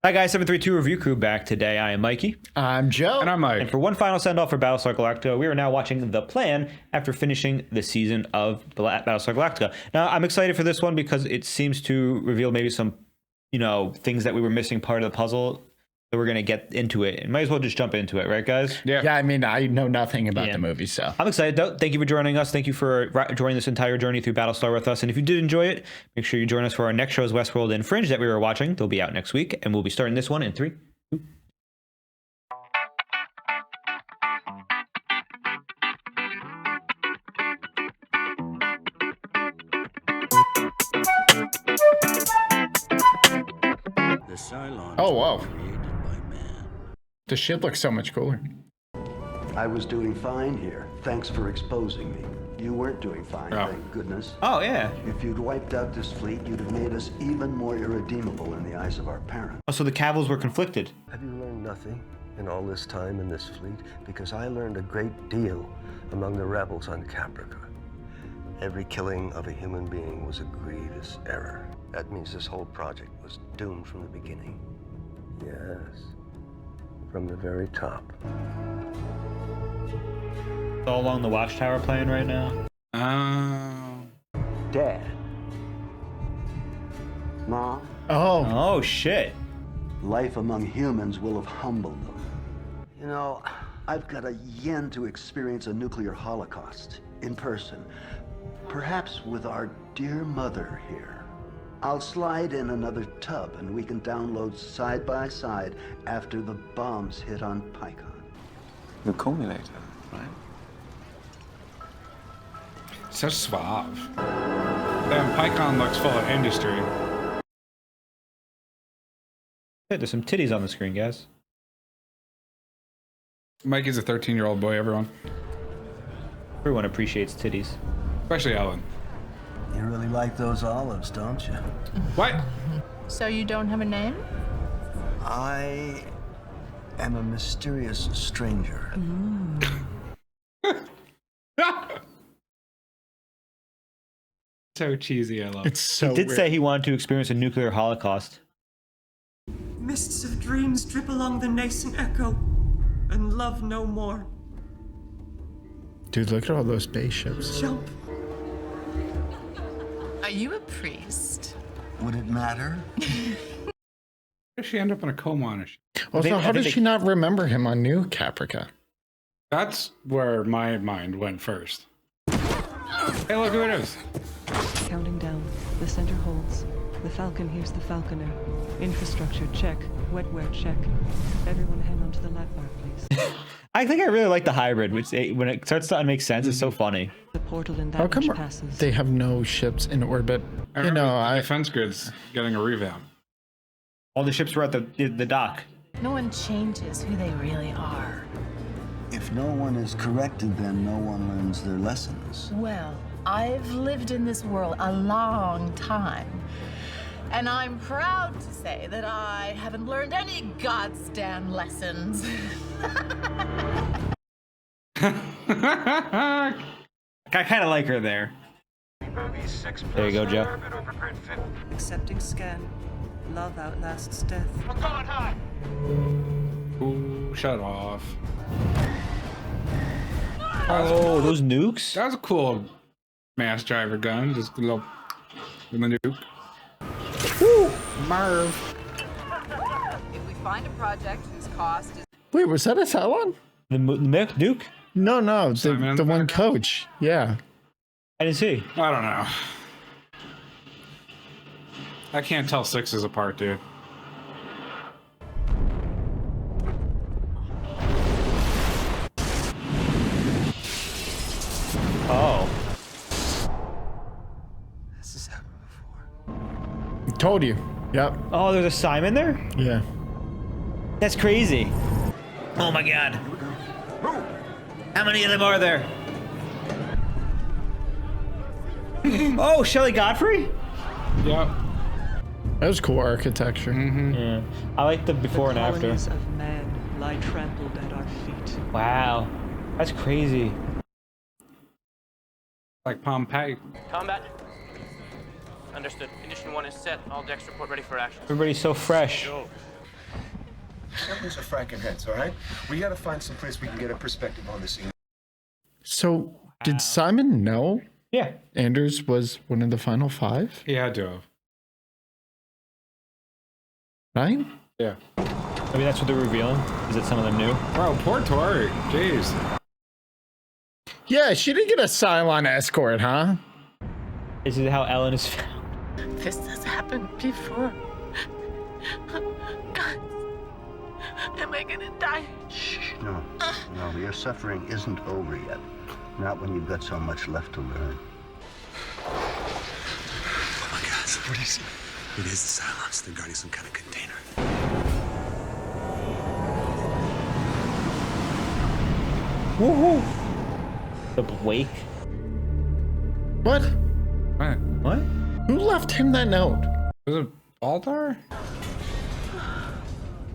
Hi guys, 732 Review Crew back today. I am Mikey. I'm Joe. And I'm Mike. And for one final send-off for Battlestar Galactica, we are now watching The Plan after finishing the season of Battlestar Galactica. Now, I'm excited for this one because it seems to reveal maybe some, things that we were missing part of the puzzle. So we're going to get into it. And might as well just jump into it, right, guys? Yeah, I mean, I know nothing about the movie, so. I'm excited, though. Thank you for joining us. Thank you for joining this entire journey through Battlestar with us. And if you did enjoy it, make sure you join us for our next shows, Westworld and Fringe, that we were watching. They'll be out next week. And we'll be starting this one in 3, 2. Oh, wow. The ship looks so much cooler. I was doing fine here. Thanks for exposing me. You weren't doing fine, thank goodness. Oh, yeah. If you'd wiped out this fleet, you'd have made us even more irredeemable in the eyes of our parent. Oh, so the Cavils were conflicted. Have you learned nothing in all this time in this fleet? Because I learned a great deal among the rebels on Caprica. Every killing of a human being was a grievous error. That means this whole project was doomed from the beginning. Yes, from the very top. It's all along the Watchtower playing right now. Dad. Mom. Oh, shit. Life among humans will have humbled them. You know, I've got a yen to experience a nuclear holocaust in person. Perhaps with our dear mother here. I'll slide in another tub and we can download side by side after the bombs hit on Pycon. The accumulator, right? So suave. Damn, Pycon looks full of industry. Hey, there's some titties on the screen, guys. Mikey's a 13-year-old boy, everyone. Everyone appreciates titties. Especially Ellen. You really like those olives, don't you? What? So you don't have a name? I am a mysterious stranger. So cheesy, I love it. It's so He did weird. say he wanted to experience a nuclear holocaust. Mists of dreams drip along the nascent echo, and love no more. Dude, look at all those spaceships. Jump. Are you a priest? Would it matter? How does she end up in a coma on a ship? Also, how does she not remember him on New Caprica? That's where my mind went first. Hey, look who it is. Counting down. The center holds. The Falcon hears the Falconer. Infrastructure check. Wetware check. Everyone hang on to the lap bar, please. I think I really like the hybrid, which when it starts to make sense, it's so funny. The portal in How that come which passes. they have no ships in orbit? I remember the defense grid's getting a revamp. All the ships were at the dock. No one changes who they really are. If no one is corrected, then no one learns their lessons. Well, I've lived in this world a long time. And I'm proud to say that I haven't learned any goddamn lessons. I kind of like her there. There you go, Joe. Accepting scan. Love outlasts death. Ooh, shut off. Oh, those nukes? That was a cool mass driver gun. Just a little with the nuke. Woo! Marv. If we find a project whose cost is Wait, was that a Talon? The nuke? No, Simon the one background? coach. Yeah. I didn't see. I don't know. I can't tell sixes apart, dude. Oh. This has happened before. Told you. Yep. Oh, there's a Simon there? Yeah. That's crazy. Oh my god. How many of them are there? Oh, Shelley Godfrey? Yep. That was cool architecture. Yeah. I like the before and after. Colonies of man lie trampled at our feet. Wow. That's crazy. Like Pompeii. Combat. Understood. Condition 1 is set. All decks report ready for action. Everybody's so fresh. Go. These are fracking heads, all right? We gotta find some place we can get a perspective on the scene. So, did Simon know Yeah. Anders was one of the final 5? He had to have. Right? Yeah. I mean, that's what they're revealing. Is that some of them knew? Bro, poor Tori. Jeez. Yeah, she didn't get a Cylon escort, huh? Is it how Ellen is found? This has happened before. God, am I gonna die? Shh, no. No, your suffering isn't over yet. Not when you've got so much left to learn. Oh my God, what is it? It is the Cylons. They're guarding some kind of container. Woohoo! The Blake? What? What? What? Who left him that note? Was it Baltar?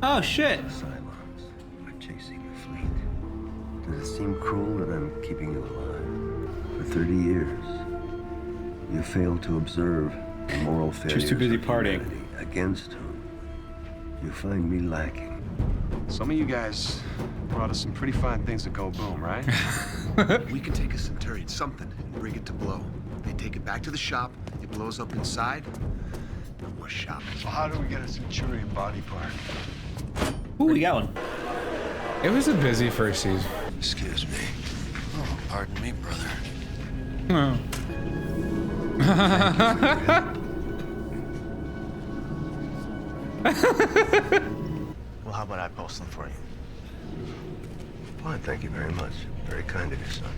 Oh, shit. Cylons are chasing the fleet. Does it seem cruel that I'm keeping you alive? For 30 years, you failed to observe the moral failures Just too busy of partying. humanity, against whom you find me lacking. Some of you guys brought us some pretty fine things that go boom, right? We can take a Centurion, something, and bring it to blow. They take it back to the shop, it blows up inside, no more shopping. So how do we get a Centurion body part? Ooh, we got one. It was a busy first season. Excuse me. Oh, pardon me, brother. Oh. Well, how about I post them for you? Fine, thank you very much. Very kind of you, son.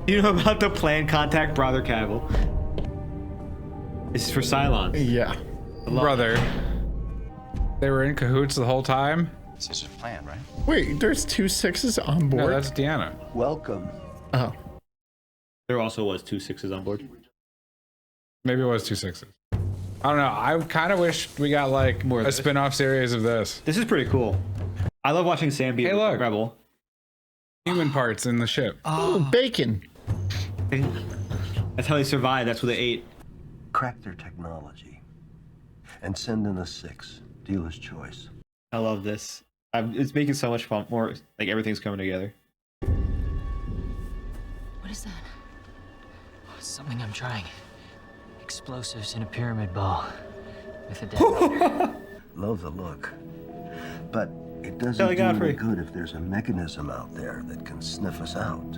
You know about the plan? Contact Brother Cavill. This is for Cylons. Yeah. Brother. They were in cahoots the whole time? This is a plan, right? Wait, there's 2 6s on board? No, that's Deanna. Welcome. Oh. There also was 2 6s on board. Maybe it was 2 6s. I don't know. I kind of wish we got like More of a this. spin-off series of this. This is pretty cool. I love watching Sam be Hey, look. Rebel. Human parts in the ship. Oh, bacon. That's how they survived. That's what they ate. Crack their technology and send in a 6. Dealer's choice. I love this. It's making so much fun. More like everything's coming together. What is that? Oh, it's something I'm trying. Explosives in a pyramid ball with a detonator. Love the look. But it doesn't Kelly do any Godfrey. good if there's a mechanism out there that can sniff us out.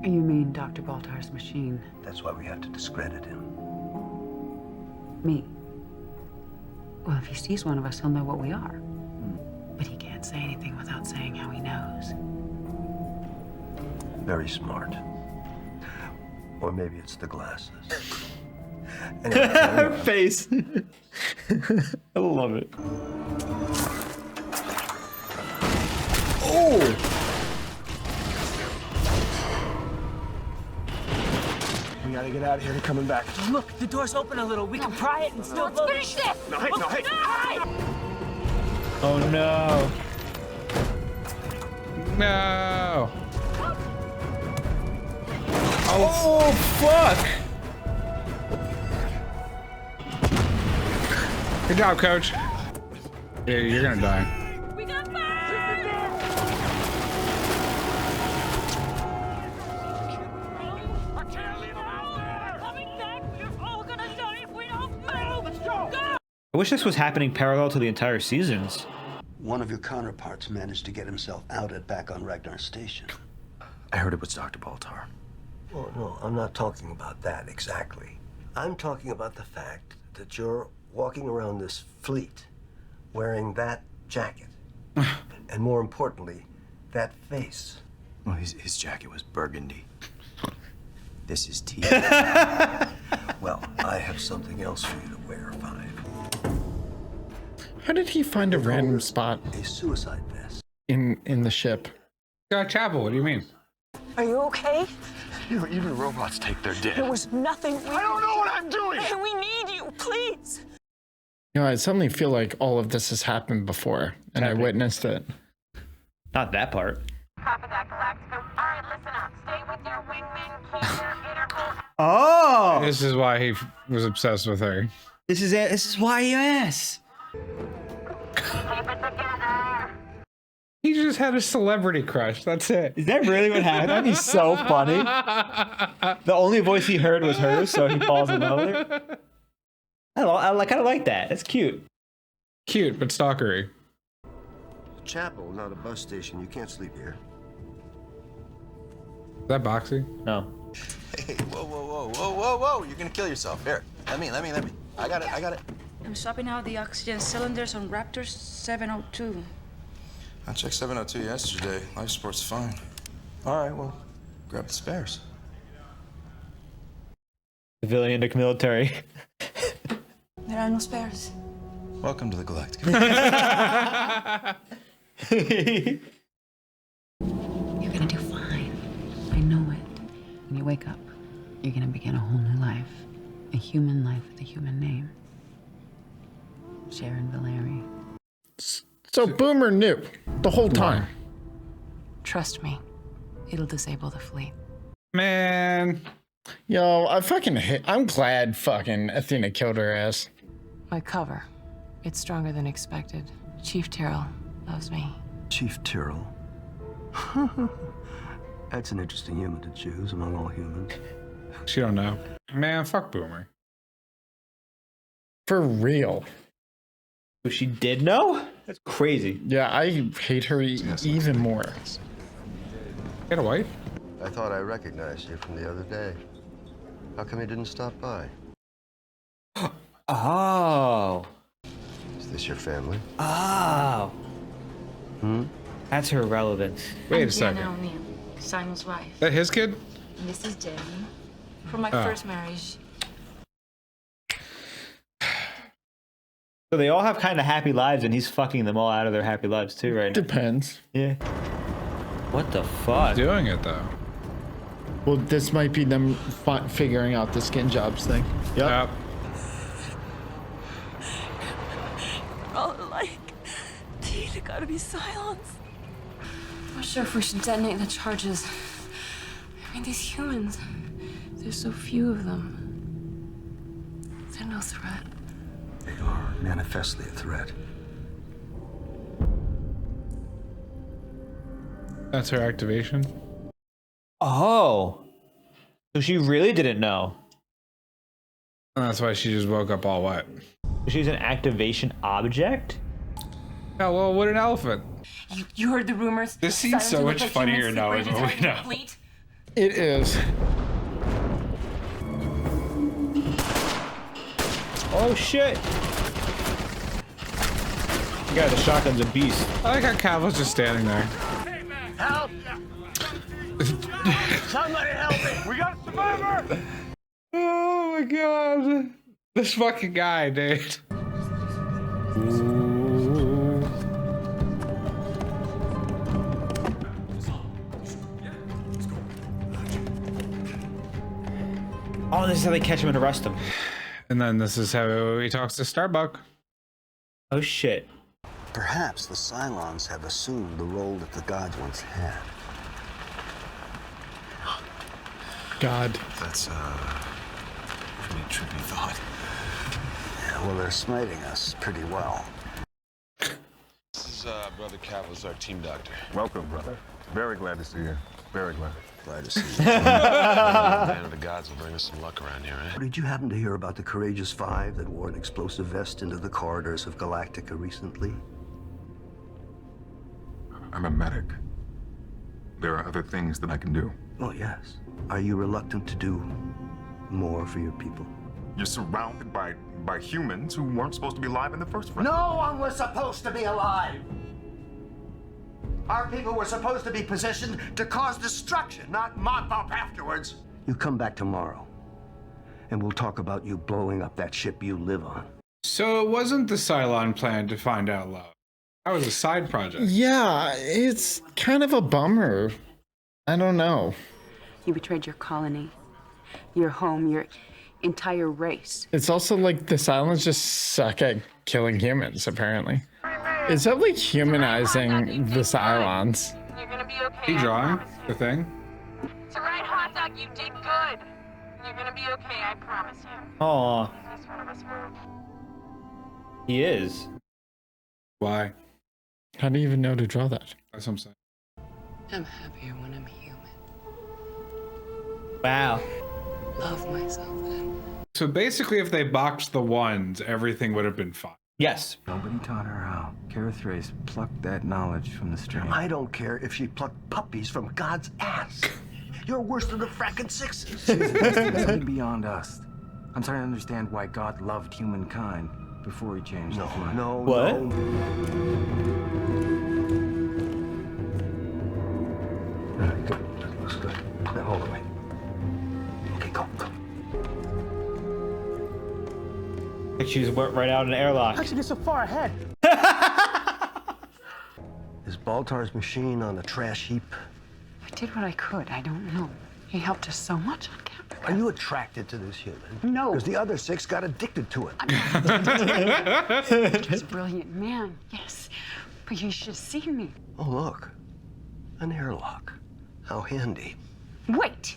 You mean Dr. Baltar's machine? That's why we have to discredit him. Me? Well, if he sees one of us, he'll know what we are. But he can't say anything without saying how he knows. Very smart. Or maybe it's the glasses. Anyway, Her face. I love it. Oh! We gotta get out of here. They're coming back. Look, the door's open a little. We can pry it and still Let's finish this! No, hey, no, hey. Oh no. No. Oh, fuck! Good job, coach. Yeah, you're gonna die. We got fire! I can't leave them out there! Coming back! We're all gonna die if we don't move! Let's go! I wish this was happening parallel to the entire seasons. one of your counterparts managed to get himself outed back on Ragnar Station. I heard it was Dr. Baltar. Oh, no, I'm not talking about that exactly. I'm talking about the fact that you're walking around this fleet wearing that jacket. And more importantly, that face. Well, his jacket was burgundy. This is tea. Well, I have something else for you to wear, Five. How did he find a random spot A suicide vest. in the ship? Chapel, what do you mean? Are you okay? You know, even robots take their There dead. was nothing. I don't know what I'm doing! We need you, please. You know, I suddenly feel like all of this has happened before, and I witnessed it. Not that part. Copy that, Galactica. All right, listen up. Stay with your wingman. Keep your interval. Oh, This is why he was obsessed with her. this is it. This is why you asked. Keep He just had a celebrity crush. That's it. Is that really what happened? That'd be so funny. The only voice he heard was hers, so he falls in love with her. I kind of like that. That's cute. Cute, but stalkery. Chapel, not a bus station. You can't sleep here. Is that Boxy? No. Hey, whoa. You're gonna kill yourself. Here, let me. I got it. I'm swapping out the oxygen cylinders on Raptor 702. I checked 702 yesterday. Life support's fine. All right, well, grab the spares. Civilian to military. There are no spares. Welcome to the Galactica. You're gonna do fine. I know it. When you wake up, you're gonna begin a whole new life. A human life with a human name. Sharon Valeri. So Boomer knew the whole time. Trust me, it'll disable the fleet. Man. Yo, I'm glad fucking Athena killed her ass. My cover. It's stronger than expected. Chief Tyrrell loves me. Chief Tyrrell? That's an interesting human to choose among all humans. She don't know. Man, fuck Boomer. For real. So she did know? That's crazy. Yeah, I hate her even more. Get a wife? I thought I recognized you from the other day. How come you didn't stop by? Oh. Is this your family? Oh. That's her relevance. Wait a second. O'Neill, Simon's wife. That his kid? And this is Jenny. From my first marriage. So they all have kind of happy lives, and he's fucking them all out of their happy lives too, right? Depends. Yeah. What the fuck? Doing it though. Well, this might be them figuring out the skin jobs thing. Yep. All alike. There gotta be silence. I'm not sure if we should detonate the charges. I mean, these humans, there's so few of them. They're no threat. They are manifestly a threat. That's her activation. Oh. So she really didn't know. And that's why she just woke up all wet. She's an activation object? Yeah, well, what an elephant. You heard the rumors? This seems so much funnier now than what we know. It is. Oh shit. Yeah, the shotgun's a beast. I like how Cavill's just standing there. Help! Somebody help me! We got a survivor! Oh my god. This fucking guy, dude. Oh, this is how they catch him and arrest him. And then this is how he talks to Starbuck. Oh shit. Perhaps the Cylons have assumed the role that the gods once had. God. That's pretty trippy thought. Yeah, well, they're smiting us pretty well. This is Brother Cavill's our team doctor. Welcome, brother. Very glad to see you. Very glad. Glad to see you. Man of the gods will bring us some luck around here, eh? Did you happen to hear about the Courageous Five that wore an explosive vest into the corridors of Galactica recently? I'm a medic. There are other things that I can do. Oh, yes. Are you reluctant to do more for your people? You're surrounded by humans who weren't supposed to be alive in the first place. No one was supposed to be alive! Our people were supposed to be positioned to cause destruction, not mop up afterwards. You come back tomorrow, and we'll talk about you blowing up that ship you live on. So it wasn't the Cylon plan to find out love. That was a side project. Yeah, it's kind of a bummer. I don't know. You betrayed your colony, your home, your entire race. It's also like the Cylons just suck at killing humans, apparently. It's definitely humanizing the Cylons. You're gonna be okay. He drawing the thing? It's a right, hot dog. You did good. You're gonna be okay. I promise you. Aw. That's one of us will. He is. Why? How do you even know to draw that? That's what I'm saying. I'm happier when I'm human. Wow. Love myself then. So basically, if they boxed the ones, everything would have been fine. Yes. Nobody taught her how. Karathrace plucked that knowledge from the stream. I don't care if she plucked puppies from God's ass. You're worse than the frackin' sixes. Something beyond us. I'm trying to understand why God loved humankind before he changed his mind. No, What? no. All right, good. That looks good. Now hold on, wait. Okay, go. Like she just went right out in an airlock. Actually, get so far ahead. Is Baltar's machine on the trash heap? I did what I could. I don't know. He helped us so much on camp. Are you attracted to this human? No. Because the other 6 got addicted to it. He's a brilliant man, yes. But you should have seen me. Oh, look. An airlock. How handy. Wait!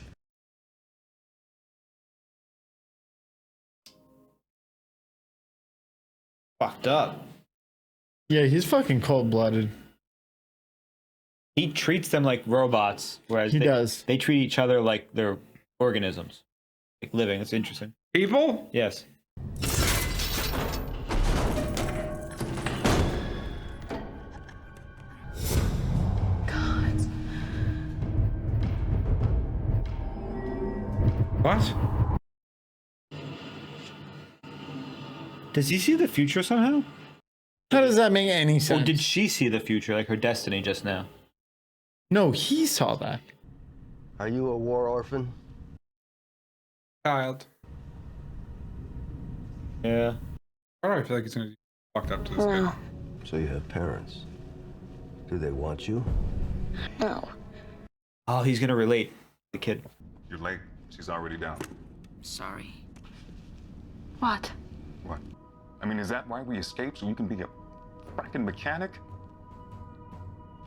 Fucked up. Yeah, he's fucking cold-blooded. He treats them like robots, whereas He does. they treat each other like they're organisms, like living. It's interesting. People? Yes. What? Does he see the future somehow? How does that make any sense? Or did she see the future, like her destiny just now? No, he saw that. Are you a war orphan? Child. Yeah. Why do I feel like he's gonna be fucked up to this guy? So you have parents. Do they want you? No. Oh, he's gonna relate the kid. You're late. She's already down. Sorry. What? What? I mean, is that why we escaped? So you can be a fracking mechanic?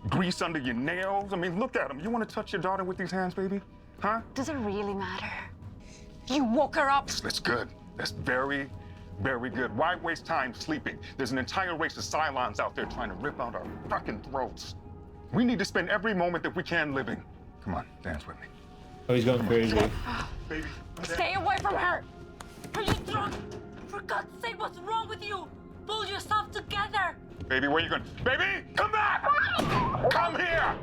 Grease under your nails? I mean, look at them. You want to touch your daughter with these hands, baby? Huh? Does it really matter? You woke her up. That's good. That's very, very good. Why waste time sleeping? There's an entire race of Cylons out there trying to rip out our fucking throats. We need to spend every moment that we can living. Come on, dance with me. Oh, he's going crazy. Baby. Stay away from her! Are you drunk? For God's sake, what's wrong with you? Pull yourself together! Baby, where you going? Baby, come back! Come here!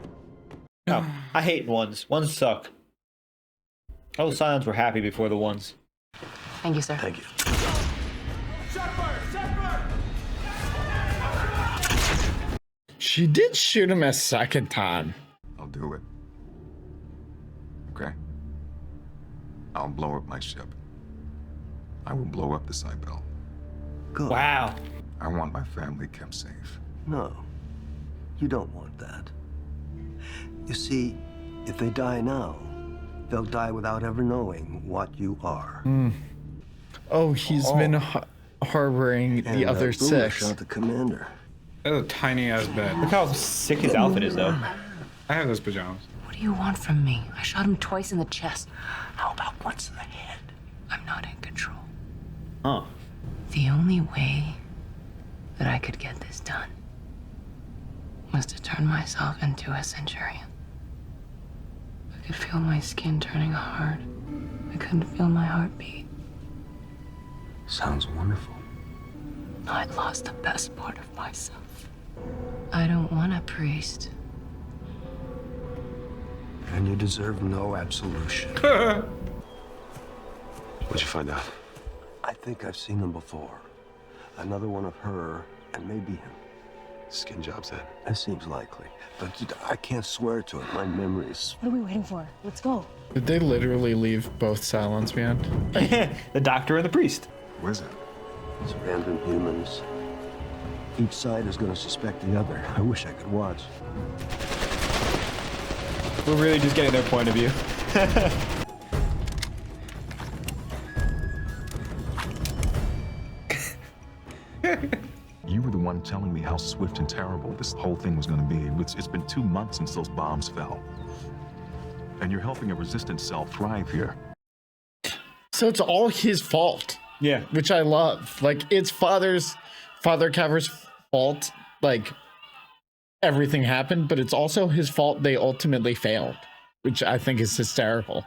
No, I hate ones. Ones suck. All the Cylons were happy before the ones. Thank you, sir. Thank you. She did shoot him a second time. I'll do it. Okay? I'll blow up my ship. I will blow up the Cybele. Good. Wow. I want my family kept safe. No, you don't want that. You see, if they die now, they'll die without ever knowing what you are. Oh, he's been harboring the other Boomer 6. shot the commander. That's a tiny ass bed. Look how sick his outfit is, though. I have those pajamas. What do you want from me? I shot him twice in the chest. How about what's in the head? I'm not in control. Huh. The only way that I could get this done was to turn myself into a centurion. I could feel my skin turning hard. I couldn't feel my heartbeat. Sounds wonderful. I'd lost the best part of myself. I don't want a priest. And you deserve no absolution. What'd you find out? I think I've seen them before. Another one of her, and maybe him. Skin jobs then? That seems likely. But I can't swear to it. My memory is... What are we waiting for? Let's go. Did they literally leave both Cylons behind? The doctor and the priest. Where's it? It's random humans. Each side is going to suspect the other. I wish I could watch. We're really just getting their point of view. You were the one telling me how swift and terrible this whole thing was going to be. It's been 2 months since those bombs fell. And you're helping a resistant cell thrive here. So it's all his fault. Yeah. Which I love. Like, it's Father Caver's fault. Like, everything happened, but it's also his fault they ultimately failed, which I think is hysterical.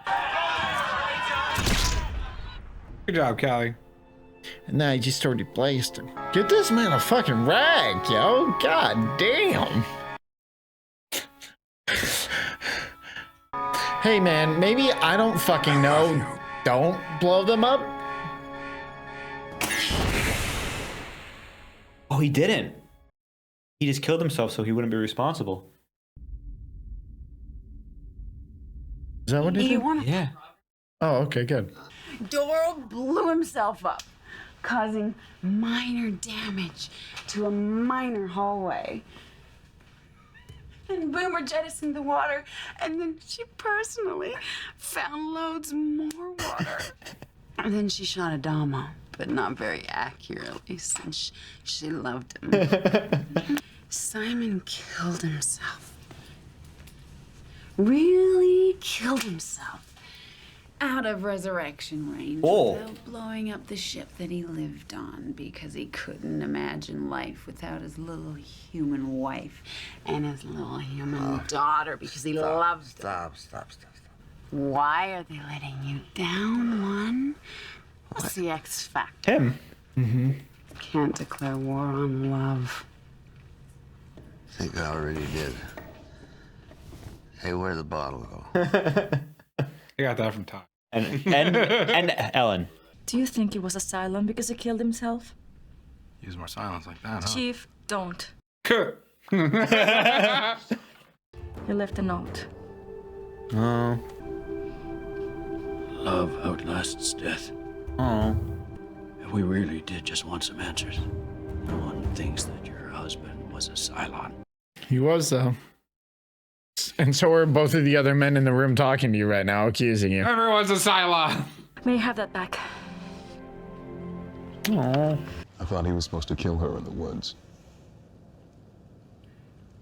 Good job, Callie. And now he just already blazed him. Get this man a fucking rag, yo. God damn. Hey, man, maybe I don't fucking know. Don't blow them up. Oh, he didn't. He just killed himself so he wouldn't be responsible. Is that what he did? Yeah. Oh, okay, good. Doro blew himself up, causing minor damage to a minor hallway. And Boomer jettisoned the water, and then she personally found loads more water. And then she shot Adamo, but not very accurately, since she loved him. Simon killed himself. Really killed himself. Out of resurrection range without blowing up the ship that he lived on, because he couldn't imagine life without his little human wife and his little human daughter, because he loved them. Stop. Why are they letting you down, one? What's the X factor? Him. Mm-hmm. Can't declare war on love. I think I already did. Hey, where'd the bottle go? I got that from Todd. And Ellen. Do you think it was a silent because he killed himself? Use more silence like that, huh? Chief, don't. He left a note. Oh. Love outlasts death. Oh. And we really did just want some answers. No one thinks that your husband was a Cylon. He was, though. And so are both of the other men in the room talking to you right now, accusing you. Everyone's a Cylon. May I have that back? Aww. I thought he was supposed to kill her in the woods.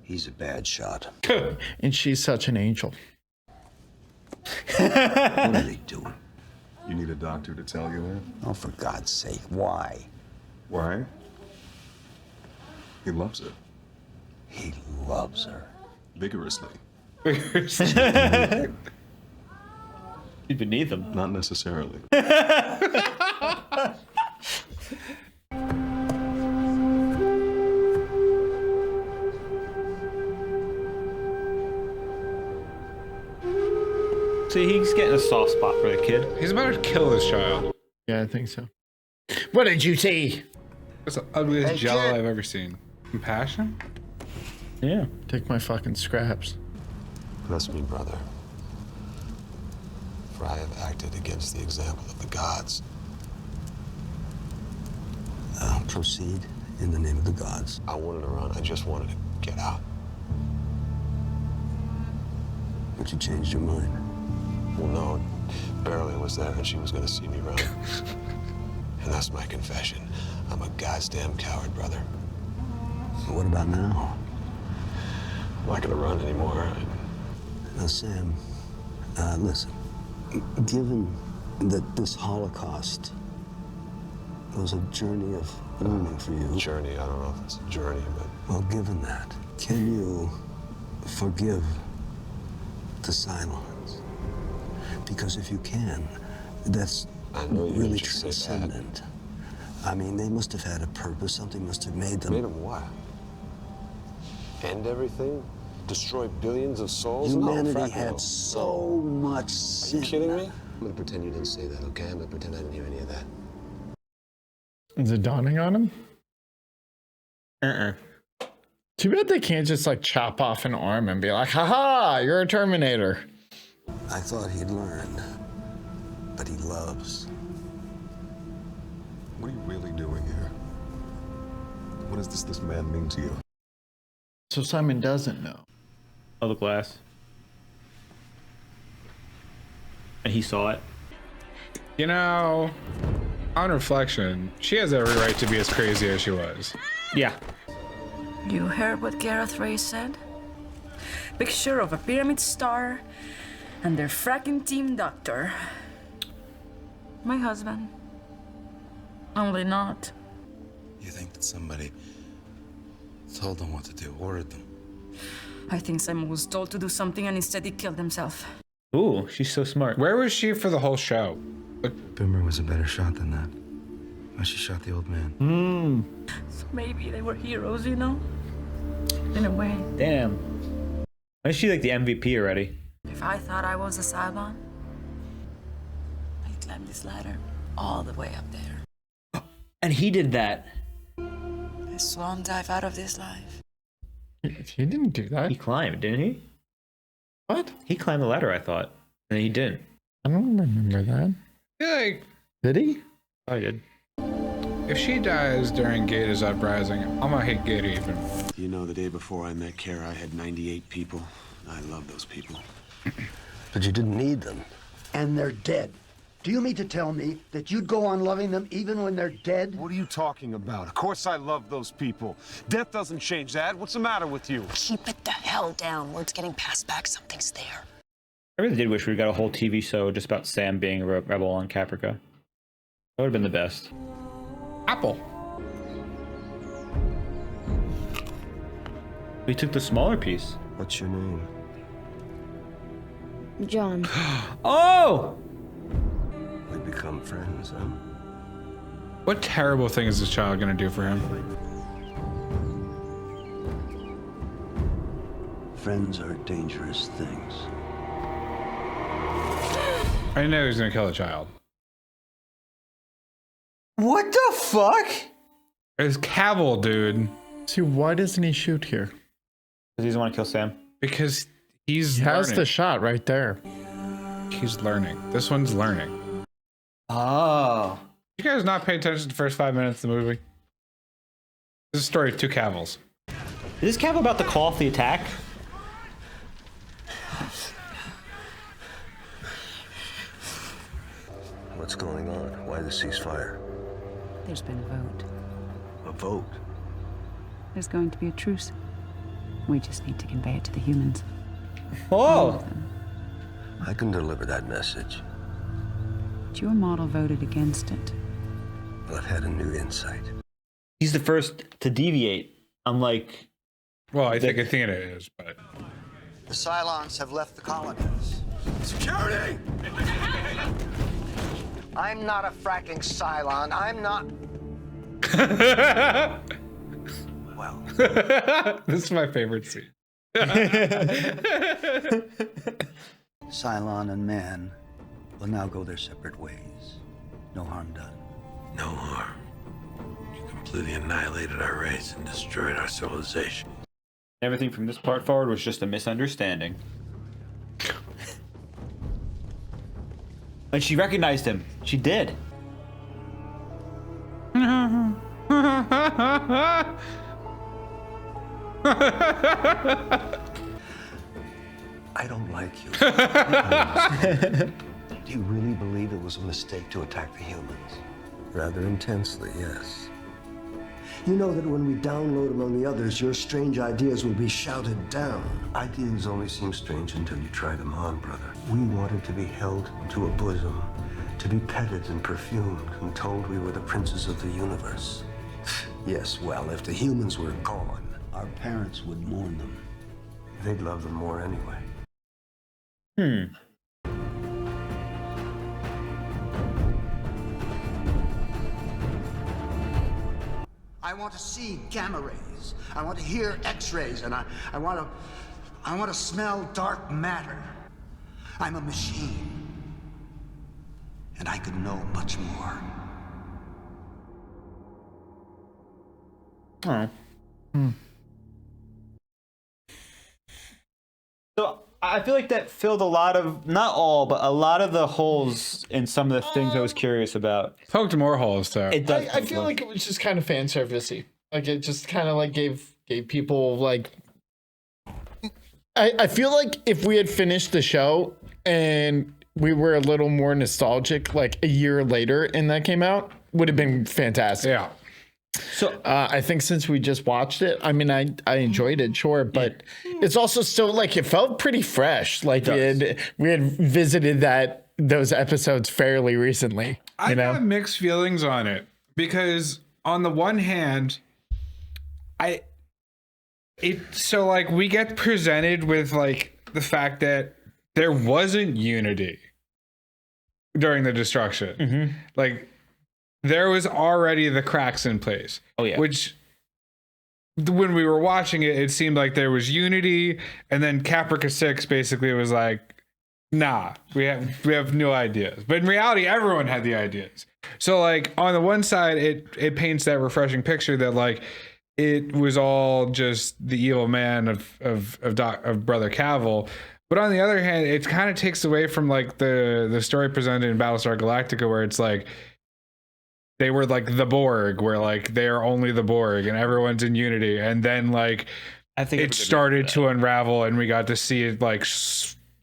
He's a bad shot. And she's such an angel. What are they doing? You need a doctor to tell you that? Oh, for God's sake, why? Why? He loves her. He loves her. Vigorously. He's beneath him. Not necessarily. See, he's getting a soft spot for the kid. He's about to kill his child. Yeah, I think so. What did you see? That's the ugliest Hey, jello kid. I've ever seen. Compassion? Yeah. Take my fucking scraps. Bless me, brother. For I have acted against the example of the gods. Proceed in the name of the gods. I wanted to run. I just wanted to get out. But you changed your mind. Well, no. Barely was there, and she was going to see me run. And that's my confession. I'm a goddamn coward, brother. What about now? I'm not going to run anymore. Now, Sam, listen. Given that this Holocaust was a journey of learning for you. Journey, I don't know if it's a journey, but... Well, given that, can you forgive the Cylons? Because if you can, that's I know you really just say that. transcendent. I mean, they must have had a purpose. Something must have made them... Made them what? End everything? Destroy billions of souls? Humanity No, had so much sin. Are you kidding me? I'm gonna pretend you didn't say that, okay? I'm gonna pretend I didn't hear any of that. Is it dawning on him? Too bad they can't just like chop off an arm and be like, haha, you're a Terminator. I thought he'd learn, but he loves. What are you really doing here? What does this man mean to you? So Simon doesn't know. Oh, the glass. And he saw it. You know, on reflection, she has every right to be as crazy as she was. Yeah. You heard what Gareth Ray said? Picture of a pyramid star and their fracking team doctor. My husband. Only not. You think that somebody told them what to do, ordered them? I think Simon was told to do something and instead he killed himself. Ooh, she's so smart. Where was she for the whole show? Boomer was a better shot than that. Why she shot the old man. So maybe they were heroes, you know? In a way. Damn. Why is she like the MVP already? If I thought I was a Cylon, I'd climb this ladder all the way up there. And he did that. I swan dive out of this life. He didn't do that. He climbed, didn't he? What? He climbed the ladder, I thought. And he didn't. I don't remember that. Like, did he? I did. If she dies during Gata's uprising, I'm gonna hate Gata even. You know, the day before I met Kara, I had 98 people. I love those people. But you didn't need them. And they're dead. Do you mean to tell me that you'd go on loving them even when they're dead? What are you talking about? Of course I love those people. Death doesn't change that. What's the matter with you? Keep it the hell down. Word's getting passed back. Something's there. I really did wish we got a whole TV show just about Sam being a rebel on Caprica. That would have been the best. Apple. We took the smaller piece. What's your name? John. Oh! We become friends, huh? What terrible thing is this child gonna do for him? Friends are dangerous things. I know he's gonna kill a child. What the fuck? It's Cavill, dude. See, why doesn't he shoot here? Because he doesn't want to kill Sam. Because he has the shot right there. He's learning. This one's learning. Oh. You guys not pay attention to the first 5 minutes of the movie? This is a story of two Cavils. Is this Cavill about to call off the attack? What's going on? Why the ceasefire? There's been a vote. A vote? There's going to be a truce. We just need to convey it to the humans. Oh! I can deliver that message. But your model voted against it. Well, I've had a new insight. He's the first to deviate, unlike... Well, I think Athena is, but... The Cylons have left the colonies. Security! I'm not a fracking Cylon. I'm not... Well... This is my favorite scene. Cylon and man will now go their separate ways. No harm done. No harm. You completely annihilated our race and destroyed our civilization. Everything from this part forward was just a misunderstanding. And she recognized him. She did. I don't like you. Do you really believe it was a mistake to attack the humans? Rather intensely, yes. You know that when we download among the others, your strange ideas will be shouted down. Ideas only seem strange until you try them on, brother. We wanted to be held to a bosom, to be petted and perfumed and told we were the princes of the universe. Yes, well, if the humans were gone, our parents would mourn them. They'd love them more anyway. I want to see gamma rays. I want to hear X-rays, and I want to smell dark matter. I'm a machine, and I could know much more. Oh. So I feel like that filled a lot of, not all, but a lot of the holes in some of the things I was curious about. Poked more holes, though. It does. I feel like it was just kind of fan servicey. Like it just kind of like gave people like. I feel like if we had finished the show and we were a little more nostalgic, like a year later, and that came out, would have been fantastic. Yeah. So I think since we just watched it, I mean, I enjoyed it, sure, but it's also still like it felt pretty fresh. Like we had visited those episodes fairly recently. I got mixed feelings on it because on the one hand, So like we get presented with like the fact that there wasn't unity during the destruction. Like there was already the cracks in place. Oh yeah. Which when we were watching it, it seemed like there was unity, and then Caprica 6 basically was like, nah, we have no ideas. But in reality, everyone had the ideas. So like on the one side, it paints that refreshing picture that like it was all just the evil man of Brother Cavill. But on the other hand, it kind of takes away from like the story presented in Battlestar Galactica, where it's like they were like the Borg, where like they are only the Borg and everyone's in unity. And then like I think it started to unravel, and we got to see it like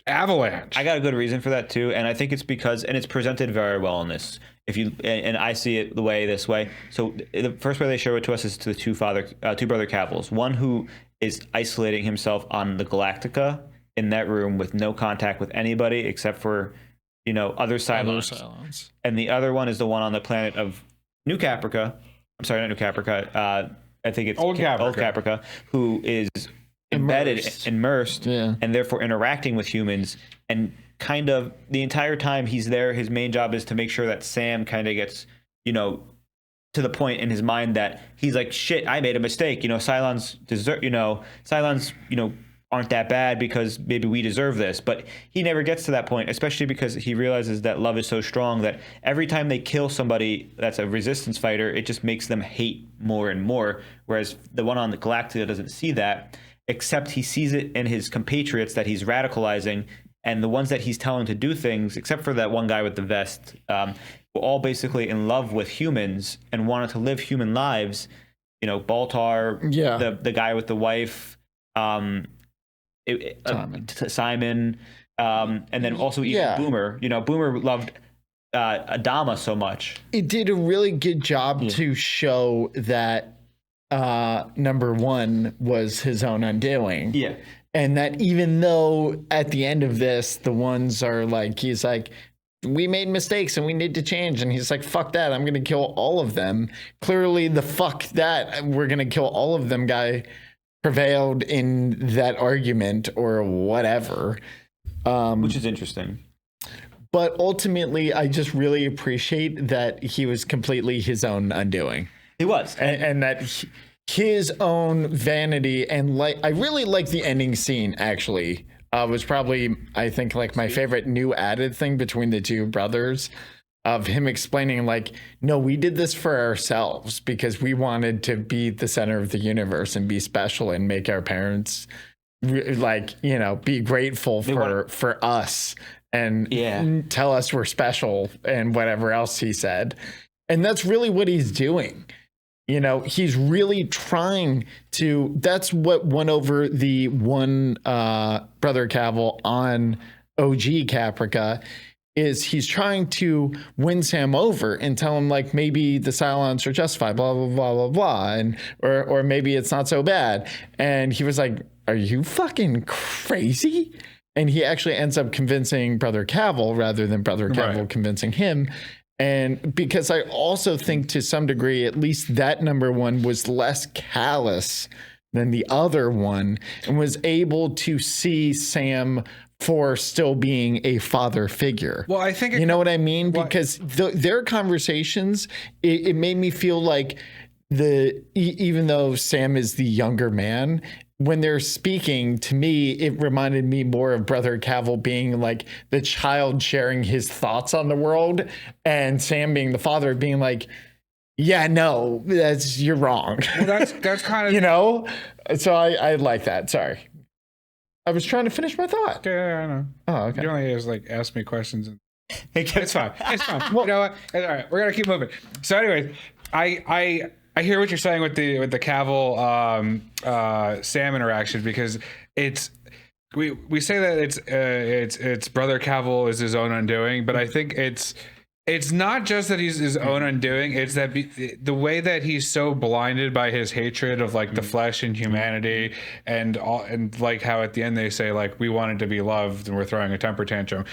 avalanche. I got a good reason for that too, and I think it's because, and it's presented very well in this. If you and I see it this way. So the first way they show it to us is to the two brother Cavills. One who is isolating himself on the Galactica in that room with no contact with anybody except for other Cylons. And the other one is the one on the planet of New Caprica. I'm sorry, not New Caprica. I think it's Old Caprica. Old Caprica, who is immersed, and therefore interacting with humans. And kind of the entire time he's there, his main job is to make sure that Sam kind of gets, to the point in his mind that he's like, shit, I made a mistake. Cylons deserve, Cylons, aren't that bad because maybe we deserve this. But he never gets to that point, especially because he realizes that love is so strong that every time they kill somebody that's a resistance fighter, it just makes them hate more and more. Whereas the one on the Galactica doesn't see that, except he sees it in his compatriots that he's radicalizing. And the ones that he's telling to do things, except for that one guy with the vest, were all basically in love with humans and wanted to live human lives. Baltar, the guy with the wife, Simon, and then also even Boomer. Boomer loved Adama so much. It did a really good job to show that number one was his own undoing. Yeah. And that even though at the end of this, the ones are like, he's like, we made mistakes and we need to change. And he's like, fuck that. I'm going to kill all of them. Clearly the fuck that we're going to kill all of them guy prevailed in that argument or whatever. Which is interesting. But ultimately, I just really appreciate that he was completely his own undoing. He was. And that his own vanity, and I really like the ending scene, actually. Was probably, I think, like my favorite new added thing between the two brothers, of him explaining like, no, we did this for ourselves because we wanted to be the center of the universe and be special and make our parents be grateful for us and tell us we're special and whatever else he said. And that's really what he's doing. He's really trying to, that's what won over the one Brother Cavill on OG Caprica, is he's trying to win Sam over and tell him like, maybe the Cylons are justified, blah, blah, blah, blah, blah. And, or maybe it's not so bad. And he was like, are you fucking crazy? And he actually ends up convincing Brother Cavill rather than Brother Cavill convincing him. And because I also think to some degree, at least that number one was less callous than the other one and was able to see Sam for still being a father figure. Well, I think you know what I mean? Because their conversations, it made me feel like even though Sam is the younger man, when they're speaking to me, it reminded me more of Brother Cavill being like the child sharing his thoughts on the world, and Sam being the father being like, yeah, no, you're wrong. Well, that's kind of, so I like that. Sorry. I was trying to finish my thought. Yeah, I know. Oh, okay. You only just like ask me questions. And it's fine. It's fine. Well, you know what? It's all right. We're gonna keep moving. So, anyways, I hear what you're saying with the Cavill Sam interaction, because we say that it's Brother Cavill is his own undoing, but I think it's not just that he's his own undoing. It's that the way that he's so blinded by his hatred of like the flesh and humanity, and like how at the end they say like, we wanted to be loved and we're throwing a temper tantrum.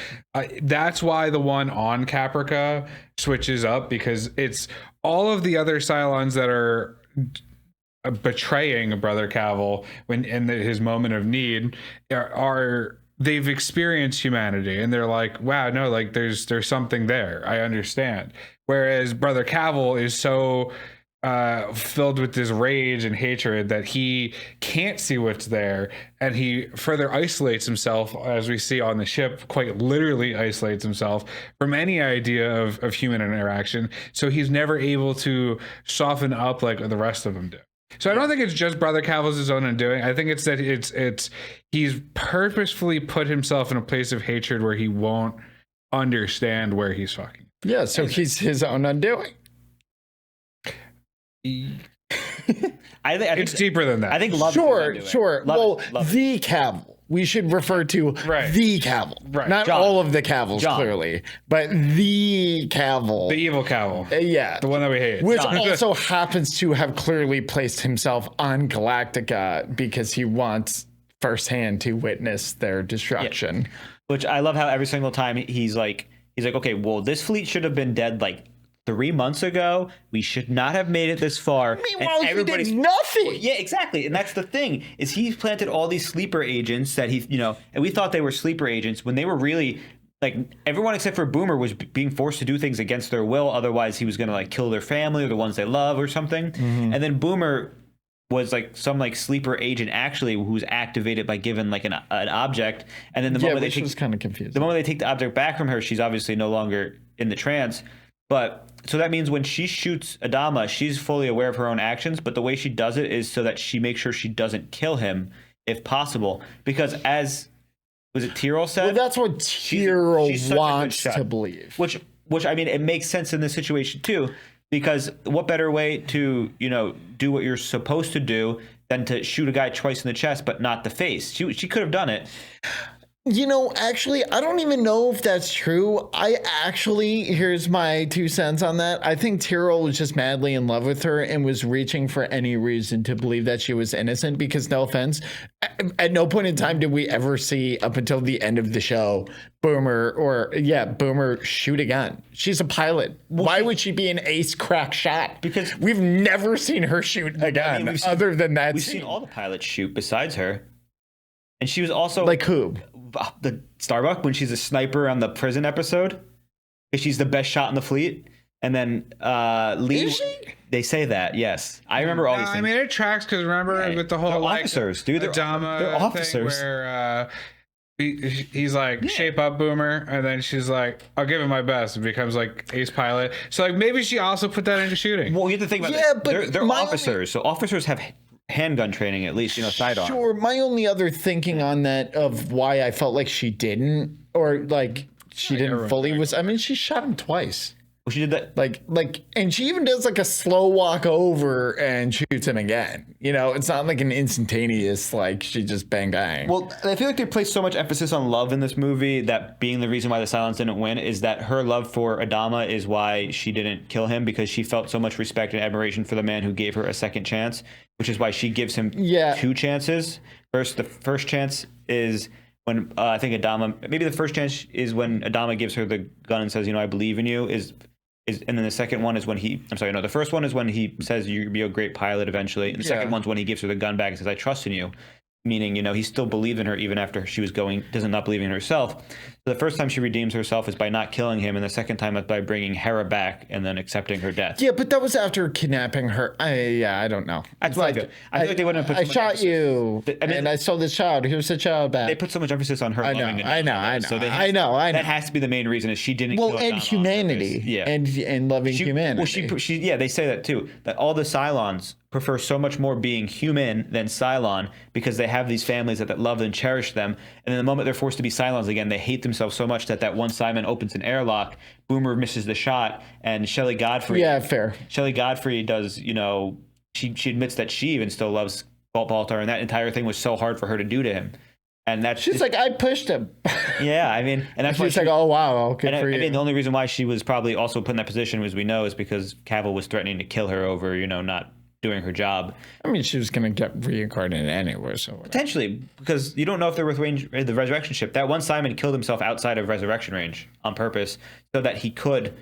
That's why the one on Caprica switches up, because it's all of the other Cylons that are betraying Brother Cavill when in his moment of need are they've experienced humanity and they're like, wow, no, like there's something there. I understand. Whereas Brother Cavill is so filled with this rage and hatred that he can't see what's there, and he further isolates himself, as we see on the ship, quite literally isolates himself from any idea of human interaction. So he's never able to soften up like the rest of them do. So I don't think it's just Brother Cavill's own undoing. I think it's that it's he's purposefully put himself in a place of hatred where he won't understand where he's fucking. Yeah, so he's his own undoing. I think it's deeper than that. I think love. Sure. Well, the Cavill. We should refer to the Cavill, not John. all of the Cavills, John. clearly, but the Cavill, the evil Cavill, yeah, the one that we hate, which also happens to have clearly placed himself on Galactica because he wants firsthand to witness their destruction. Yeah. Which I love how every single time he's like, okay, well, this fleet should have been dead like 3 months ago. We should not have made it this far. Meanwhile, he did nothing. Well, yeah, exactly. And that's the thing, is he's planted all these sleeper agents that he, and we thought they were sleeper agents when they were really, like, everyone except for Boomer was being forced to do things against their will. Otherwise, he was going to, like, kill their family or the ones they love or something. Mm-hmm. And then Boomer was like some like sleeper agent actually who's activated by given like an object, and then the moment which was kind of confusing. The moment they take the object back from her, she's obviously no longer in the trance. But so that means when she shoots Adama, she's fully aware of her own actions, but the way she does it is so that she makes sure she doesn't kill him if possible. Because as was it Tyrell said? Well, that's what Tyrell wants to believe. Which I mean, it makes sense in this situation too, because what better way to, do what you're supposed to do than to shoot a guy twice in the chest, but not the face? She could have done it. Actually, I don't even know if that's true. Here's my 2 cents on that. I think Tyrell was just madly in love with her and was reaching for any reason to believe that she was innocent because, no offense, at no point in time did we ever see, up until the end of the show, Boomer shoot a gun. She's a pilot. Why would she be an ace crack shot? Because we've never seen her shoot a gun other than that. We've seen all the pilots shoot besides her. And she was also... Like who? The Starbuck, when she's a sniper on the prison episode. She's the best shot in the fleet. And then Lee... Is she? They say that, yes. I remember all these things. I mean, it tracks because remember with the whole... They're officers, dude. They're officers. Where he's like, shape up, Boomer. And then she's like, I'll give it my best. And becomes like ace pilot. So like maybe she also put that into shooting. Well, you have to think about this. But they're officers. So officers have... handgun training, at least, sidearm. Sure. My only other thinking on that of why I felt like she didn't, or like she didn't fully was, I mean, she shot him twice. Well, she did that. Like, and she even does like a slow walk over and shoots him again. It's not like an instantaneous, like she just bang bang. Well, I feel like they place so much emphasis on love in this movie that being the reason why the Cylons didn't win is that her love for Adama is why she didn't kill him, because she felt so much respect and admiration for the man who gave her a second chance, which is why she gives him 2 chances. The first chance is when I think Adama, maybe the first chance is when Adama gives her the gun and says, I believe in you, and then the second one is when the first one is when he says you'll be a great pilot eventually. And the second one's when he gives her the gun back and says, I trust in you. Meaning, he still believed in her even after she was doesn't not believing in herself. So the first time she redeems herself is by not killing him, and the second time is by bringing Hera back and then accepting her death. Yeah, but that was after kidnapping her. I don't know. That's what I feel. I feel like they wouldn't have put I shot you, and I stole this child. Here's the child back. They put so much emphasis on her loving it. I know. So I know. That has to be the main reason, is she didn't kill and humanity. Yeah. And loving humanity. Well, she they say that too, that all the Cylons prefer so much more being human than Cylon because they have these families that love and cherish them. And then the moment they're forced to be Cylons again, they hate themselves so much that one Simon opens an airlock, Boomer misses the shot, and Shelley Godfrey... Yeah, fair. Shelley Godfrey does, she admits that she even still loves Baltar, and that entire thing was so hard for her to do to him. And that's... She's like, I pushed him. Yeah, I mean... And that's she's like, oh, wow, okay, for you. I mean, the only reason why she was probably also put in that position, as we know, is because Cavill was threatening to kill her over, not doing her job. I mean, she was going to get reincarnated anyway, so whatever. Potentially, because you don't know if they're with the resurrection ship. That one Simon killed himself outside of resurrection range on purpose so that he could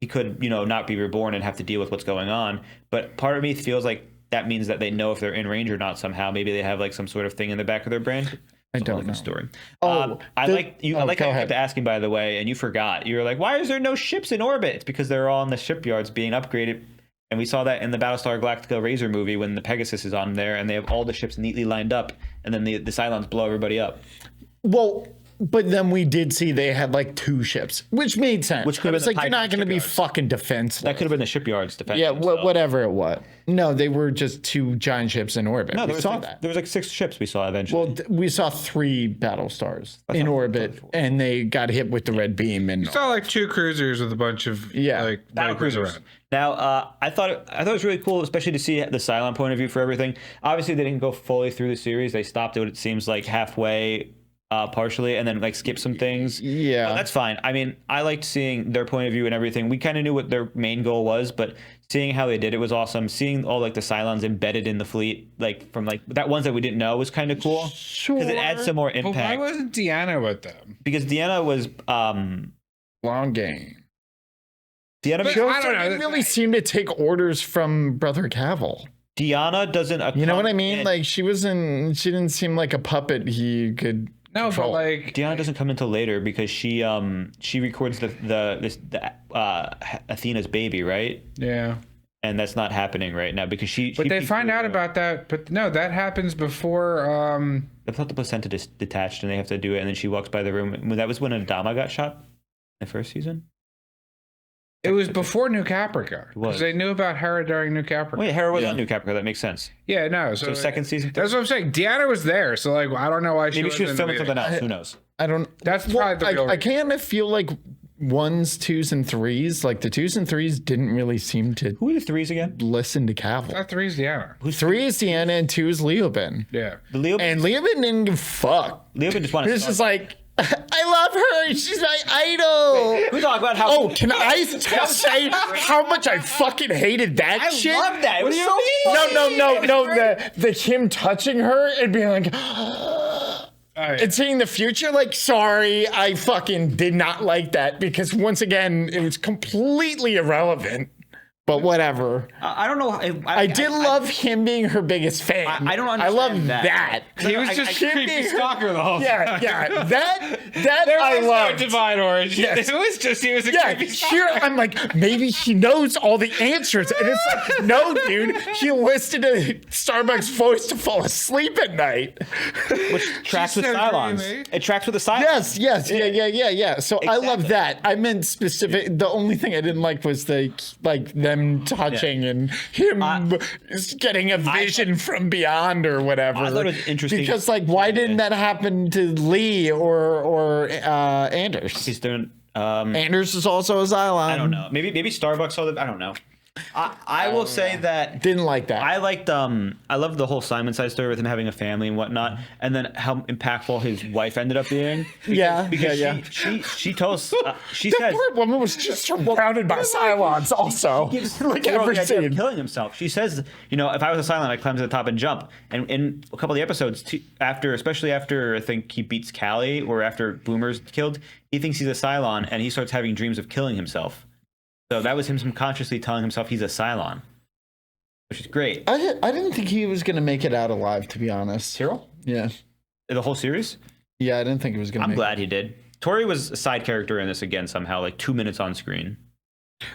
he could, not be reborn and have to deal with what's going on. But part of me feels like that means that they know if they're in range or not somehow. Maybe they have like some sort of thing in the back of their brain. I don't know. Story. Oh, I like how you go ahead. kept asking, by the way, and you forgot. You were like, why is there no ships in orbit? It's because they're all in the shipyards being upgraded. And we saw that in the Battlestar Galactica Razor movie when the Pegasus is on there and they have all the ships neatly lined up, and then the Cylons blow everybody up. Well, but then we did see they had like 2 ships, which made sense. Which could have it's been like the you're not going to be shipyards. fucking defenseless. That could have been the shipyards defense. Yeah, whatever it was. No, they were just 2 giant ships in orbit. No, we there was saw like, that. There was like 6 ships we saw eventually. Well, we saw 3 Battlestars in orbit, and they got hit with the red beam. And You saw like 2 cruisers with a bunch of like battle cruisers. around. Now, I thought it was really cool, especially to see the Cylon point of view for everything. Obviously, they didn't go fully through the series. They stopped it seems like halfway, partially, and then like skip some things. Yeah, but that's fine. I mean, I liked seeing their point of view and everything. We kind of knew what their main goal was, but seeing how they did it was awesome. Seeing all like the Cylons embedded in the fleet, like from like that ones that we didn't know, was kind of cool. Sure, because it adds some more impact. But why wasn't Deanna with them? Because Deanna was long game. Deanna, She also didn't really seem to take orders from Brother Cavill. Deanna doesn't. You know what I mean? Like she didn't seem like a puppet he could. No, control. but like Deanna doesn't come until later because she records the Athena's baby, right? Yeah. And that's not happening right now because But they find out about that. But no, that happens before. I thought the placenta detached and they have to do it, and then she walks by the room. That was when Adama got shot in the first season. It was before New Caprica. It was. Because they knew about Hera during New Caprica. Wait, Hera was on New Caprica. That makes sense. Yeah, no. So second season. That's what I'm saying. Deanna was there, so like I don't know why Maybe she was filming something else. Who knows? I don't. That's probably the real. I kind of feel like 1s, 2s, and 3s. Like the 2s and 3s didn't really seem to. Who are the 3s again? Listen to Cavill. That 3's Deanna. 3 is Deanna and 2 is Leoben. Yeah. The Leoben. And Leoben didn't give a fuck. Leoben just wanted. He was just like, I love her. She's my idol. We talk about how. Oh, can I just say how much I fucking hated that shit? I love that. It What was do so you mean? funny. No. The him touching her and being like, and seeing the future. Like, sorry, I fucking did not like that because once again, it was completely irrelevant. But whatever. I don't know. I did love him being her biggest fan. I don't understand. I love that. He was just a creepy stalker the whole time. Yeah. That There I was no loved. divine origin. Yes. It was just he was a Yeah, creepy stalker. here I'm like, maybe he knows all the answers. And it's like, no, dude, he listened to Starbucks voice to fall asleep at night. Which tracks with so Cylons. dreamy. It tracks with the Cylons. Yes, yeah. So I love Exactly. that. I meant specific. The only thing I didn't like was them touching and him getting a vision from beyond or whatever. I thought it was interesting. Because like, why didn't that happen to Lee or Anders? He's doing. Anders is also a Xylon. I don't know. Maybe Starbucks saw the. I don't know. I will say that didn't like that. I liked I loved the whole Simon side story with him having a family and whatnot, and then how impactful his wife ended up being. Because she told us she That said poor woman was just surrounded by Cylons. Also, like every the idea of scene. killing himself. She says, if I was a Cylon, I'd climb to the top and jump. And in a couple of the episodes, especially after I think he beats Callie or after Boomer's killed, he thinks he's a Cylon and he starts having dreams of killing himself. So that was him subconsciously telling himself he's a Cylon, which is great. I didn't think he was gonna make it out alive, to be honest. Cyril? Yeah. The whole series? Yeah, I didn't think he was gonna. I'm glad he did. Tori was a side character in this again somehow, like 2 minutes on screen.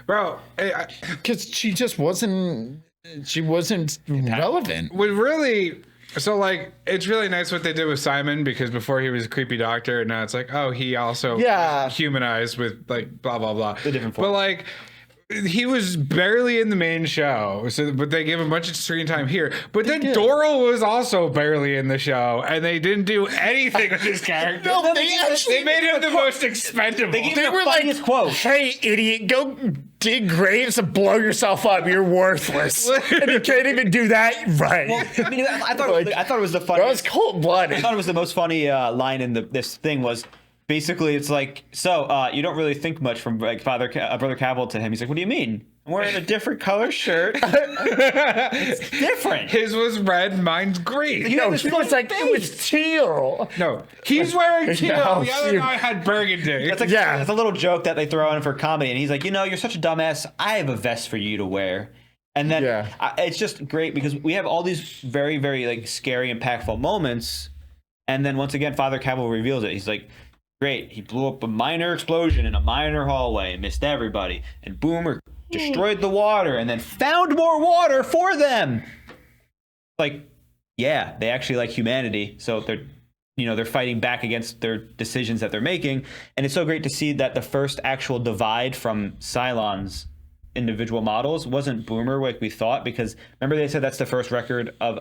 Bro, because she just wasn't. She wasn't relevant. Would really. So like it's really nice what they did with Simon because before he was a creepy doctor and now it's like he also humanized with like blah blah blah. The different but like he was barely in the main show, but they gave him a bunch of screen time here. But then Doral was also barely in the show, and they didn't do anything with his character. No, they made him the most expendable. They were like, quote. "Hey, idiot, go dig graves and blow yourself up. You're worthless." And you can't even do that, right? Well, I mean, I thought it was the funniest. That was cold blooded. I thought it was the most funny line in this thing was. Basically, it's like, so you don't really think much from like Brother Cavill to him. He's like, what do you mean? I'm wearing a different color shirt. It's different. His was red, mine's green. No, he was like, it was teal. No, he's wearing teal. No, The other guy had burgundy. That's like, it's a little joke that they throw in for comedy, and he's like, you're such a dumbass. I have a vest for you to wear. And then it's just great because we have all these very, very like scary, impactful moments, and then once again, Father Cavill reveals it. He's like, great, he blew up a minor explosion in a minor hallway and missed everybody, and Boomer destroyed the water and then found more water for them. Like, yeah, they actually like humanity, so they're fighting back against their decisions that they're making, and it's so great to see that the first actual divide from Cylon's individual models wasn't Boomer like we thought, because remember they said that's the first record of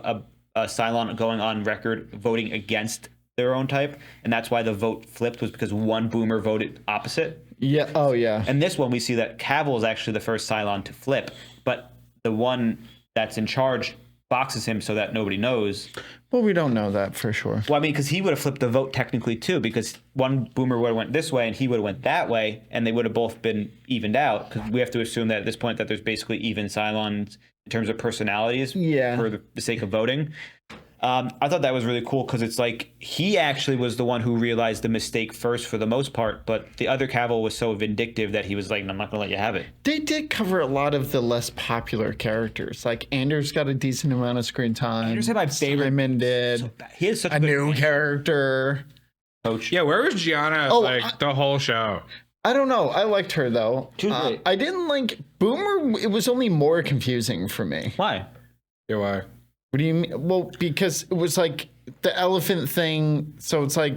a Cylon going on record voting against their own type, and that's why the vote flipped, was because one Boomer voted opposite. Yeah. Oh, yeah. And this one, we see that Cavill is actually the first Cylon to flip, but the one that's in charge boxes him so that nobody knows. Well, we don't know that for sure. Well, I mean, because he would have flipped the vote technically too, because one Boomer would have went this way and he would have went that way, and they would have both been evened out. Because we have to assume that at this point that there's basically even Cylons in terms of personalities for the sake of voting. I thought that was really cool because it's like he actually was the one who realized the mistake first for the most part, but the other Cavill was so vindictive that he was like, I'm not going to let you have it. They did cover a lot of the less popular characters. Like Anders got a decent amount of screen time. Anders had my favorite. Simon did. He is such a new character. Coach. Yeah, where was Gianna the whole show? I don't know. I liked her though. I didn't like Boomer. It was only more confusing for me. Why? Yeah, why? What do you mean? Well, because it was like the elephant thing. So it's like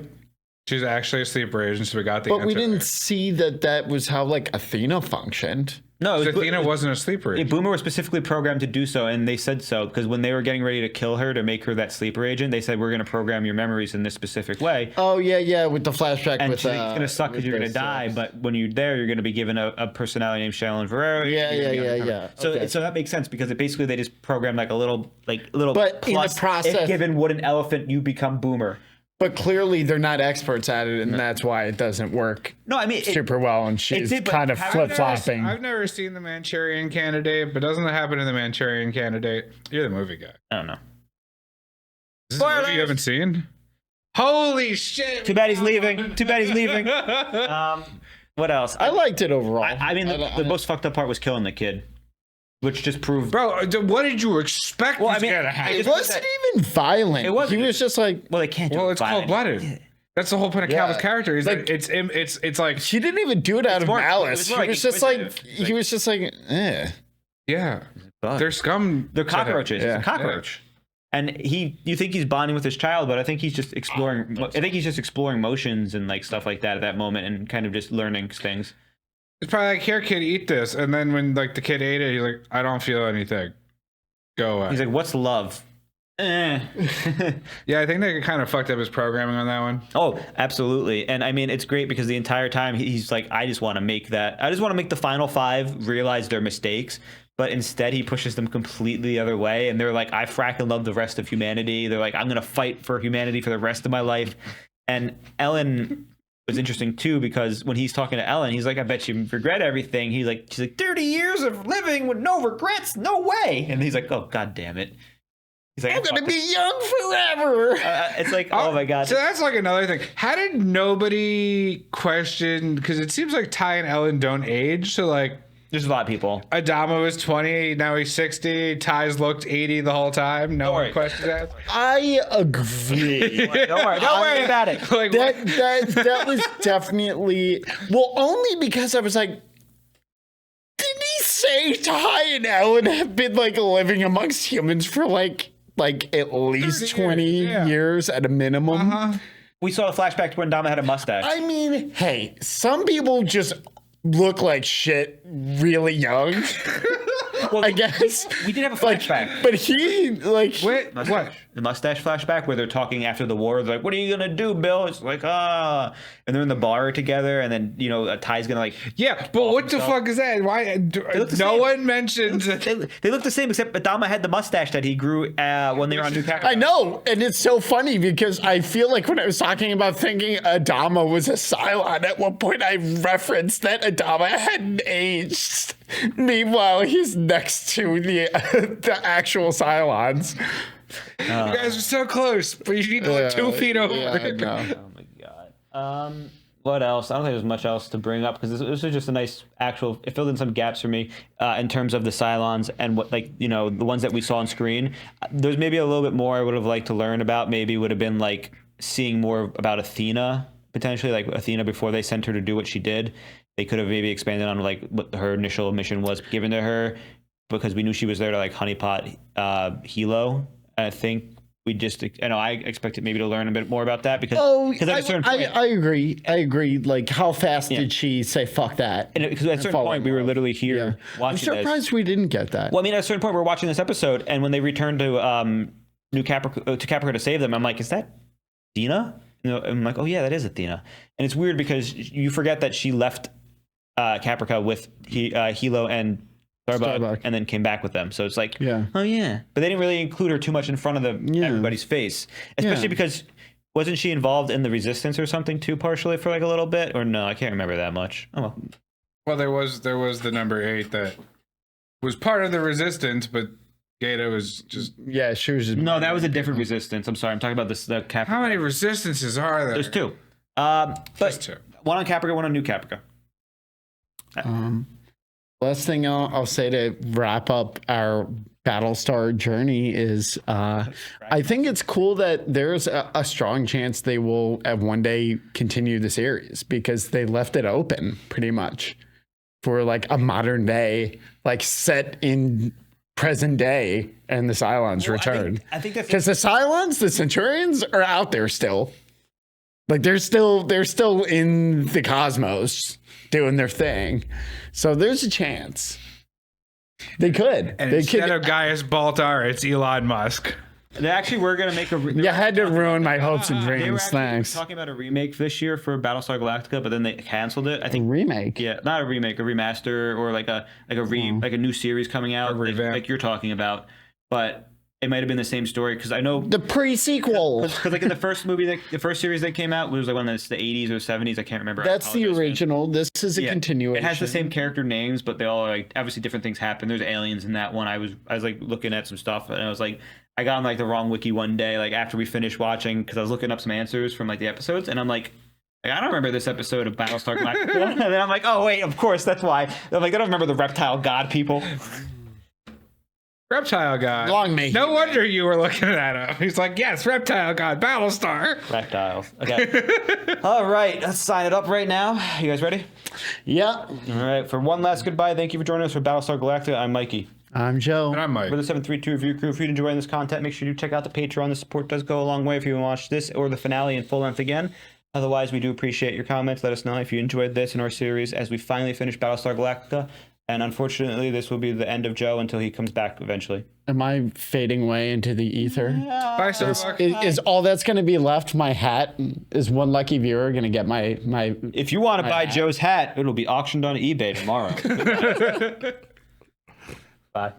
she's actually a sleeper agent, so we got the but answer. we didn't see that was how like Athena functioned. No, Athena wasn't a sleeper agent. Boomer was specifically programmed to do so, and they said so because when they were getting ready to kill her to make her that sleeper agent, they said, we're going to program your memories in this specific way. Oh, yeah, with the flashback. And with, it's going to suck because you're going to die, but when you're there, you're going to be given a personality named Shallon Ferrero. Yeah. So that makes sense because basically they just programmed like a little but plus, in the process, if given wood an elephant, you become Boomer. But clearly they're not experts at it, and that's why it doesn't work. No, I mean super well, and she's kind of flip-flopping. I've never seen The Manchurian Candidate, but doesn't that happen in The Manchurian Candidate? You're the movie guy. I don't know. Is this a movie you haven't seen? Holy shit! Too bad he's leaving. What else? I liked it overall. I mean, the most fucked up part was killing the kid, which just proved. Bro, what did you expect? Well, I mean, it wasn't even violent. It wasn't. He was just like, well, they can't do well, it. It's cold-blooded. Yeah. That's the whole point of Calvin's character. He's like, it's like she didn't even do it out of malice. He was just like, eh. Yeah, they're scum. They're cockroaches. He's a cockroach. And you think he's bonding with his child, but I think he's just exploring. I think he's just exploring motions and like stuff like that at that moment, and kind of just learning things. It's probably like, here, kid, eat this. And then when like the kid ate it, he's like, I don't feel anything. Go away. He's like, what's love? Yeah, I think they kind of fucked up his programming on that one. Oh, absolutely. And I mean, it's great because the entire time he's like, I just want to make the final five realize their mistakes. But instead, he pushes them completely the other way. And they're like, I fracking love the rest of humanity. They're like, I'm going to fight for humanity for the rest of my life. And Ellen was interesting too, because when he's talking to Ellen, he's like, I bet you regret everything. She's like 30 years of living with no regrets, no way. And he's like, oh, God damn it. He's like, I'm gonna be young forever. It's like, oh my God. So that's like another thing. How did nobody question? Because it seems like Ty and Ellen don't age. So like, there's a lot of people. Adama was 20, now he's 60. Ty's looked 80 the whole time. No one questions that. I agree. Don't worry about it. Like, that was definitely only because I was like, didn't he say Ty and Ellen have been like living amongst humans for like at least 20 years at a minimum? We saw a flashback to when Adama had a mustache. I mean, hey, some people just look like shit really young. Well, I guess we did have a flashback, but he like what? The mustache flashback where they're talking after the war. They're like, "What are you gonna do, Bill?" It's like, and they're in the bar together, and then Ty's gonna like, yeah, but what the fuck is that? Why no one mentions they look the same, except Adama had the mustache that he grew when they were on New Kakarot. I know, and it's so funny because I feel like when I was talking about thinking Adama was a Cylon, at one point I referenced that Adama hadn't aged. Meanwhile, he's next to the actual Cylons. You guys are so close, but you need to look 2 feet over. Yeah, I know. Oh my god. What else? I don't think there's much else to bring up because this was just a nice actual. It filled in some gaps for me in terms of the Cylons and what, like, you know, the ones that we saw on screen. There's maybe a little bit more I would have liked to learn about. Maybe would have been like seeing more about Athena, potentially, like Athena before they sent her to do what she did. They could have maybe expanded on like what her initial mission was given to her, because we knew she was there to like honeypot Hilo. I think we just, I expected maybe to learn a bit more about that because at a certain point, I agree. Like, how fast did she say "fuck that"? And because at a certain point, we were literally here watching. I'm surprised we didn't get that. Well, I mean, at a certain point, we're watching this episode, and when they returned to New Caprica to save them, I'm like, is that Athena? I'm like, oh yeah, that is Athena. And it's weird because you forget that she left Caprica with Hilo and Starbuck, and then came back with them. So it's like, oh yeah. But they didn't really include her too much in front of everybody's face, especially because wasn't she involved in the Resistance or something too, partially for like a little bit? Or no, I can't remember that much. Oh well, there was the number 8 that was part of the Resistance, but Gaeta was just she was just, no, that was a different Resistance. I'm sorry, I'm talking about the Caprica. How many Resistances are there? There's 2. But just 2. One on Caprica, one on New Caprica. Last thing I'll say to wrap up our Battlestar journey is I think it's cool that there's a strong chance they will at one day continue the series, because they left it open pretty much for like a modern day, like set in present day, and the Cylons return. I think that's because the Cylons, the Centurions, are out there still. Like they're still in the cosmos doing their thing. So there's a chance. They could. And instead of Gaius Baltar, it's Elon Musk. They actually were going to make a... You had to ruin my hopes and They were dreams. actually Thanks. talking about a remake this year for Battlestar Galactica, but then they canceled it. I think remake. Yeah, not a remake, a remaster, or like a new series coming out, like you're talking about. But it might have been the same story, because I know the pre-sequel. Because like in the first movie, the first series that came out was like one that's the 80s or 70s. I can't remember. That's the original. This is a continuation. It has the same character names, but they all are like, obviously different things happen. There's aliens in that one. I was like looking at some stuff, and I was like, I got on like the wrong wiki one day, like after we finished watching, because I was looking up some answers from like the episodes, and I'm like, I don't remember this episode of Battlestar Galactica. And then I'm like, oh wait, of course, that's why. I'm like, I don't remember the reptile god people. Reptile God. Long may no wonder you were looking that up. He's like, yes, Reptile God, Battlestar. Reptiles. Okay. All right, let's sign it up right now. You guys ready? Yeah. All right. For one last goodbye, thank you for joining us for Battlestar Galactica. I'm Mikey. I'm Joe. And I'm Mike. We're the 732 Review Crew. If you're enjoying this content, make sure you check out the Patreon. The support does go a long way if you want to watch this or the finale in full length again. Otherwise, we do appreciate your comments. Let us know if you enjoyed this in our series as we finally finish Battlestar Galactica. And unfortunately, this will be the end of Joe until he comes back eventually. Am I fading away into the ether? Bye, Starbuck. Is all that's going to be left my hat? Is one lucky viewer going to get my? If you want to buy Joe's hat, it'll be auctioned on eBay tomorrow. Bye.